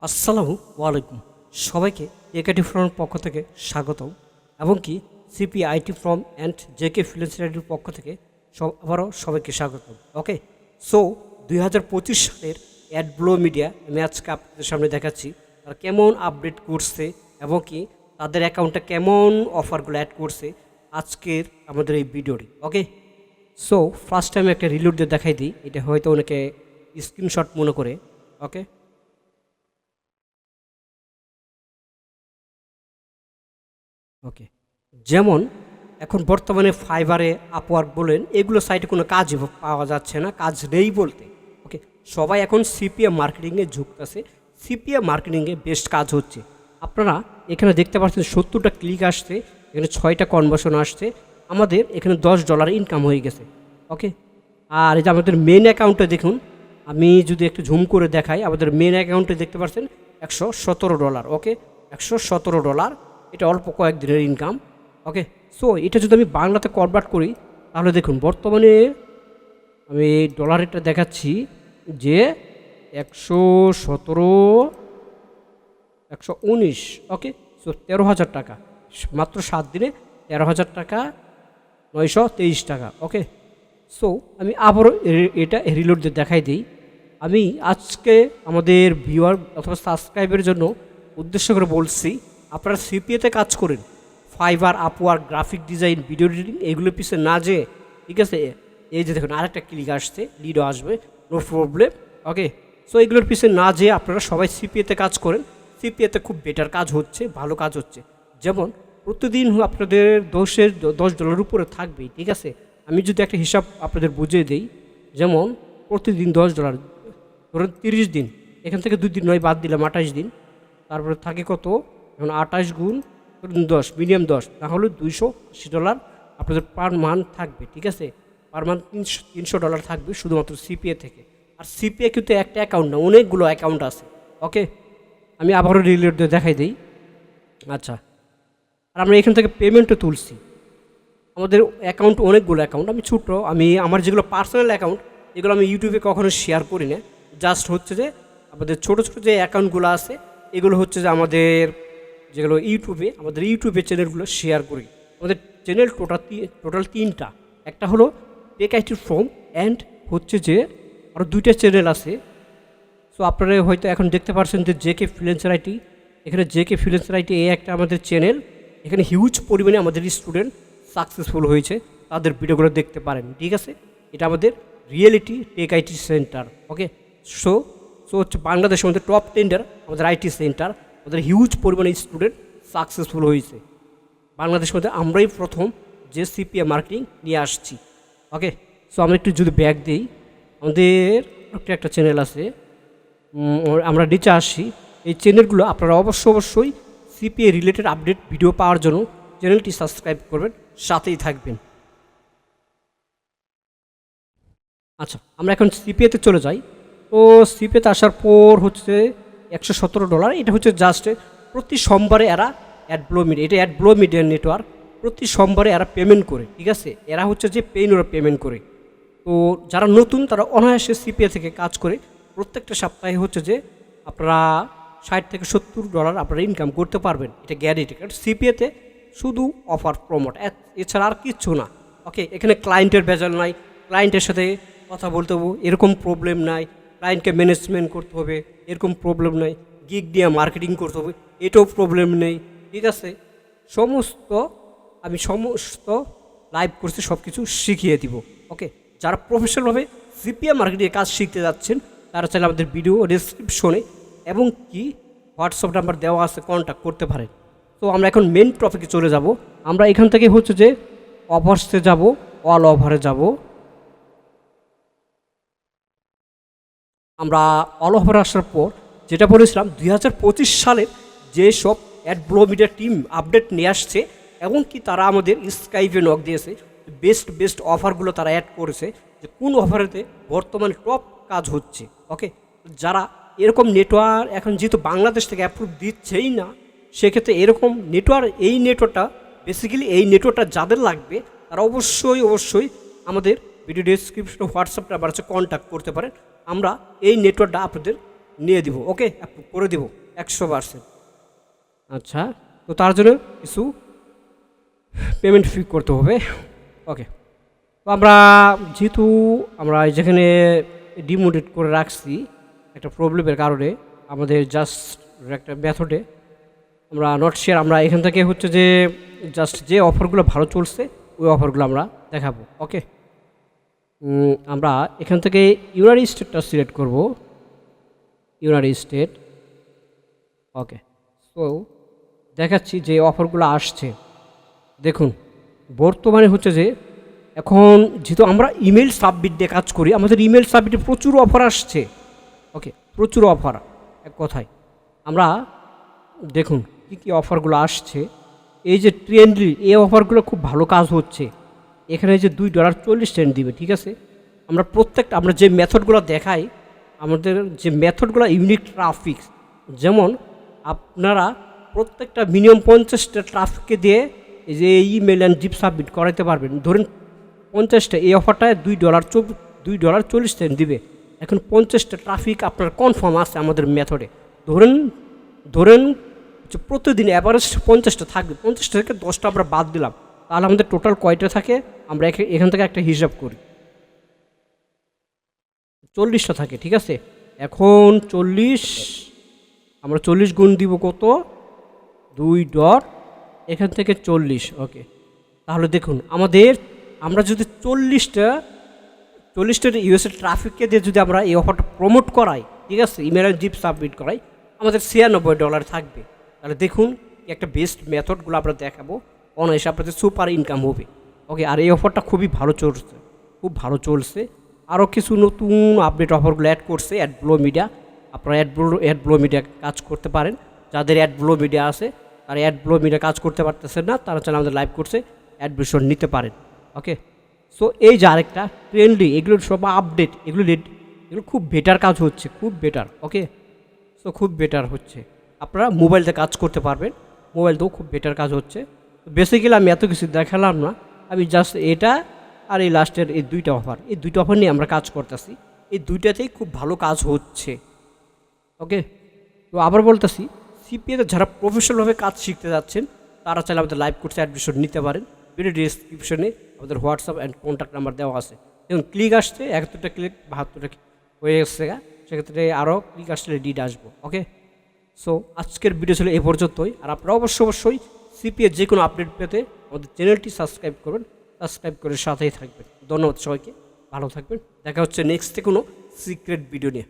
আসসালামু আলাইকুম সবাইকে একাটি ফ্রমের পক্ষ থেকে স্বাগতম এবং কি সিপিআইটি ফ্রম অ্যান্ড জেকে ফ্রিল্যান্সারের পক্ষ থেকে আবারও সবাইকে স্বাগতম। ওকে, সো 2025 সালের অ্যাডব্লো মিডিয়া আমি আজকে আপনাদের সামনে দেখাচ্ছি তারা কেমন আপডেট করছে এবং কি তাদের অ্যাকাউন্টে কেমন অফারগুলো অ্যাড করছে আজকের আমাদের এই ভিডিওটি। ওকে, সো ফার্স্ট টাইম একটা রিলোড দিয়ে দেখাই দিই, এটা হয়তো অনেকে স্ক্রিনশট মনে করে। ওকে, ওকে, যেমন এখন বর্তমানে ফাইবারে, আপওয়ার্ক বলেন, এগুলো সাইটে কোনো কাজ পাওয়া যাচ্ছে না, কাজ নেই বলতে। ওকে, সবাই এখন সিপিএ মার্কেটিংয়ে ঝুঁকতেছে, সিপিএ মার্কেটিংয়ে বেস্ট কাজ হচ্ছে। আপনারা এখানে দেখতে পাচ্ছেন 70টা ক্লিক আসছে, এখানে 6টা কনভার্সন আসছে, আমাদের এখানে $10 ইনকাম হয়ে গেছে। ওকে, আর এই যে আমাদের মেন অ্যাকাউন্টে দেখুন, আমি যদি একটু ঝুম করে দেখাই, আমাদের মেন অ্যাকাউন্টে দেখতে পাচ্ছেন $117। ওকে, $117, এটা অল্প কয়েকদিনের ইনকাম। ওকে, সো এটা যদি আমি বাংলাতে কনভার্ট করি তাহলে দেখুন বর্তমানে আমি ডলারেরটা দেখাচ্ছি যে 117, 119। ওকে, সো 13,000 টাকা, মাত্র 7 দিনে 13,000 টাকা, 923 টাকা। ওকে, সো আমি আবারও এটা রিলোড দিয়ে দেখাই দিই। আমি আজকে আমাদের ভিউয়ার অথবা সাবস্ক্রাইবের জন্য উদ্দেশ্য করে বলছি, আপনারা সিপিএতে কাজ করেন, fibre, Upwork, graphic design, video editing, এগুলোর পিছনে না যেয়ে, ঠিক আছে, এই যে দেখুন আরেকটা ক্লিক আসছে, লিডও আসবে, নো প্রবলেম। ওকে, সো এগুলোর পিছনে না যেয়ে আপনারা সবাই সিপিএতে কাজ করেন, সিপিএতে খুব বেটার কাজ হচ্ছে, ভালো কাজ হচ্ছে। যেমন প্রতিদিন আপনাদের $10 উপরে থাকবেই, ঠিক আছে। আমি যদি একটা হিসাব আপনাদের বুঝিয়ে দিই, যেমন প্রতিদিন $10, ধরুন 30 দিন, এখান থেকে 2 দিন নয় বাদ দিলাম, 28 দিন, তারপরে থাকে কত, এখন 28 গুণ 10, মিনিমাম 10, তাহলে $280 আপনাদের পার মান্থ থাকবে, ঠিক আছে। পার মান্থ $300 থাকবে শুধুমাত্র সিপিএ থেকে। আর সিপিএ কিন্তু একটা অ্যাকাউন্ট না, অনেকগুলো অ্যাকাউন্ট আছে। ওকে, আমি আবারও রিলেট দিয়ে দেখাই দিই। আচ্ছা, আর আমরা এখান থেকে পেমেন্টও তুলছি, আমাদের অ্যাকাউন্ট অনেকগুলো অ্যাকাউন্ট। আমি আমার যেগুলো পার্সোনাল অ্যাকাউন্ট, এগুলো আমি ইউটিউবে কখনো শেয়ার করি না। জাস্ট হচ্ছে যে আমাদের ছোটো ছোটো যে অ্যাকাউন্টগুলো আছে, এগুলো হচ্ছে যে আমাদের যেগুলো আমাদের ইউটিউবে চ্যানেলগুলো শেয়ার করি। আমাদের চ্যানেল টোটাল 3টা, একটা হলো টেকআইটি ফ্রম অ্যান্ড হচ্ছে যে আরও 2টা চ্যানেল আছে। সো আপনারা হয়তো এখন দেখতে পাচ্ছেন যে জেকে ফ্রিল্যান্সার আইটি, এখানে জেকে ফ্রিল্যান্সার আইটি এই একটা আমাদের চ্যানেল, এখানে হিউজ পরিমাণে আমাদের স্টুডেন্ট সাকসেসফুল হয়েছে, তাদের ভিডিওগুলো দেখতে পারেন, ঠিক আছে। এটা আমাদের reality tech IT centre. Okay, so হচ্ছে বাংলাদেশের মধ্যে টপ 10 আমাদের আইটি সেন্টার, আমাদের হিউজ পরিমাণে স্টুডেন্ট সাকসেসফুল হয়েছে। বাংলাদেশের মধ্যে আমরাই প্রথম যে সিপিএ মার্কেটিং নিয়ে আসছি। ওকে, সো আমরা একটু যদি ব্যাক দিই, আমাদের একটা চ্যানেল আছে, আমরা নিচে আসি। এই চ্যানেলগুলো আপনারা অবশ্যই সিপিএ রিলেটেড আপডেট ভিডিও পাওয়ার জন্য চ্যানেলটি সাবস্ক্রাইব করবেন, সাথেই থাকবেন। আচ্ছা, আমরা এখন সিপিএতে চলে যাই। তো সিপিএতে আসার পর হচ্ছে $117, এটা হচ্ছে জাস্ট প্রতি সোমবারে এরা অ্যাডব্লো মিডিয়া, এটা অ্যাডব্লো মিডিয়া নেটওয়ার্ক, প্রতি সোমবারে এরা পেমেন্ট করে, ঠিক আছে। এরা হচ্ছে যে ওরা পেমেন্ট করে। তো যারা নতুন তারা অনায়াসে সিপিএ থেকে কাজ করে প্রত্যেকটা সপ্তাহে হচ্ছে যে আপনারা $60 থেকে $70 আপনারা ইনকাম করতে পারবেন, এটা গ্যারেন্টি। কারণ সিপিএতে শুধু অফার প্রমোট, এছাড়া আর কিচ্ছু না। ওকে, এখানে ক্লায়েন্টের ভেজাল নাই, ক্লায়েন্টের সাথে কথা বলতে হবে এরকম প্রবলেম নাই, ক্লায়েন্টকে ম্যানেজমেন্ট করতে হবে এরকম প্রবলেম নাই, গিগ দিয়ে মার্কেটিং করতে হবে এটাও প্রবলেম নেই, ঠিক আছে। আমি সমস্ত লাইভ কোর্সে সব কিছু শিখিয়ে দিব। ওকে, যারা প্রফেশনালভাবে সিপিএ মার্কেটিংয়ের কাজ শিখতে যাচ্ছেন তারা চাইলে আমাদের ভিডিও ডেসক্রিপশনে এবং কি হোয়াটসঅ্যাপ নাম্বার দেওয়া আছে, কন্ট্যাক্ট করতে পারেন। তো আমরা এখন মেন টপিকে চলে যাব। আমরা এখান থেকে হচ্ছে যে অফার্সে যাব, অল ওভারে যাব। আমরা অল ওভার আসার পর যেটা বলেছিলাম 2025 সালের যেসব অ্যাডব্লো মিডিয়া টিম আপডেট নিয়ে আসছে এবং কি তারা আমাদের স্কাইপে নক দিয়েছে, বেস্ট অফারগুলো তারা অ্যাড করেছে, যে কোন অফারেতে বর্তমানে টপ কাজ হচ্ছে। ওকে, যারা এরকম নেটওয়ার্ক এখন যেহেতু বাংলাদেশ থেকে অ্যাপ্রুভ দিচ্ছেই না, সেক্ষেত্রে এরকম এই নেটওয়ার্কটা যাদের লাগবে তারা অবশ্যই আমাদের ভিডিও ডেসক্রিপশনে হোয়াটসঅ্যাপ নাম্বার আছে, কন্ট্যাক্ট করতে পারেন। আমরা এই নেটওয়ার্কটা আপনাদের নিয়ে দিব, ওকে, অ্যাপ্রুভ করে দিব 100%। আচ্ছা, তো তার জন্য কিছু পেমেন্ট ফি করতে হবে, ওকে। তো আমরা যেহেতু আমরা যেখানে ডিমোটেট করে রাখছি একটা প্রবলেমের কারণে, আমাদের জাস্ট একটা মেথডে আমরা নট শেয়ার, আমরা এখান থেকে হচ্ছে যে জাস্ট যে অফারগুলো ভালো চলছে ওই অফারগুলো আমরা দেখাবো, ওকে। আমরা এখান থেকে ইউনাইটেড স্টেটটা সিলেক্ট করব, ইউনাইটেড স্টেট, ওকে। সো দেখাচ্ছি যে অফারগুলো আসছে। দেখুন বর্তমানে হচ্ছে যে এখন যেহেতু আমরা ইমেল সাবমিট দিয়ে কাজ করি, আমাদের ইমেল সাবমিটে প্রচুর অফার আসছে, ওকে, প্রচুর অফার। এক কথায় আমরা দেখুন কী কী অফারগুলো আসছে। এই যে ট্রেন্ডলি এই অফারগুলো খুব ভালো কাজ হচ্ছে। এখানে যে $2.40 দিবে, ঠিক আছে। আমরা প্রত্যেকটা আমরা যে মেথডগুলো দেখাই, আমাদের যে মেথডগুলো ইউনিক ট্রাফিক, যেমন আপনারা প্রত্যেকটা মিনিমাম 50টা ট্রাফিককে দিয়ে এই যে ইমেল অ্যান্ড জিপ সাবমিট করাইতে পারবেন। ধরেন 50টা, এই অফারটায় $2.40 দিবে। এখন 50টা ট্রাফিক আপনার কনফার্ম আছে আমাদের মেথডে। ধরেন প্রতিদিন অ্যাভারেজ 50টা থাকবে, 50টা থেকে 10টা আমরা বাদ দিলাম, তাহলে আমাদের টোটাল কয়টা থাকে আমরা এখান থেকে একটা হিসাব করি। 40টা থাকে, ঠিক আছে। এখন 40 আমরা 40 গুণ দিব কত, 2. এখান থেকে 40, ওকে। তাহলে দেখুন আমরা যদি 40টা ইউএসএ ট্রাফিককে দিয়ে যদি আমরা এই অফারটা প্রমোট করাই, ঠিক আছে, ইমেল অ্যান্ড জিপ সাবমিট করাই, আমাদের $96 থাকবে। তাহলে দেখুন একটা বেস্ট মেথডগুলো আমরা দেখাবো, অনায়াসে আপনাদের সুপার ইনকাম হবে, ওকে। আর এই অফারটা খুবই ভালো চলছে, খুব ভালো চলছে। আরও কিছু নতুন আপডেট অফারগুলো অ্যাড করছে অ্যাডব্লো মিডিয়া। আপনারা অ্যাডব্লো মিডিয়া কাজ করতে পারেন। যাদের অ্যাডব্লো মিডিয়া আছে তারা অ্যাডব্লো মিডিয়া কাজ করতে পারতেছেন না, তারা চাইলে আমাদের লাইভ কোর্সে অ্যাডমিশন নিতে পারেন, ওকে। সো এই যে আরেকটা ট্রেন্ডলি, এগুলো সব আপডেট, এগুলো খুব বেটার কাজ হচ্ছে, খুব বেটার, ওকে। সো খুব বেটার হচ্ছে, আপনারা মোবাইলতে কাজ করতে পারবেন, মোবাইলতেও খুব বেটার কাজ হচ্ছে। বেসিক্যালি আমি এত কিছু দেখালাম না, আমি জাস্ট এটা আর এই লাস্টের এই দুইটা অফার নিয়ে আমরা কাজ করতেছি। এই দুইটাতেই খুব ভালো কাজ হচ্ছে, ওকে। তো আবার বলতেছি, সিপিএতে যারা প্রফেশনালভাবে কাজ শিখতে যাচ্ছেন তারা চাইলে আমাদের লাইভ কোর্সে অ্যাডমিশন নিতে পারেন। ভিডিও ডিসক্রিপশনে আমাদের হোয়াটসঅ্যাপ অ্যান্ড কন্ট্যাক্ট নাম্বার দেওয়া আছে। এবং ক্লিক আসছে 71টা ক্লিক 72টা হয়ে গেছে, সেক্ষেত্রে আরও ক্লিক আসলে ডিড আসবো, ওকে। সো আজকের ভিডিও ছিল এই পর্যন্তই। আর আপনারা অবশ্যই সিপিএ যে কোনো আপডেট পেতে আমাদের চ্যানেলটি সাবস্ক্রাইব করবেন, সাবস্ক্রাইব করে সাথেই থাকবেন। ধন্যবাদ সবাইকে, ভালো থাকবেন। দেখা হচ্ছে নেক্সটে কোনো সিক্রেট ভিডিও নিয়ে।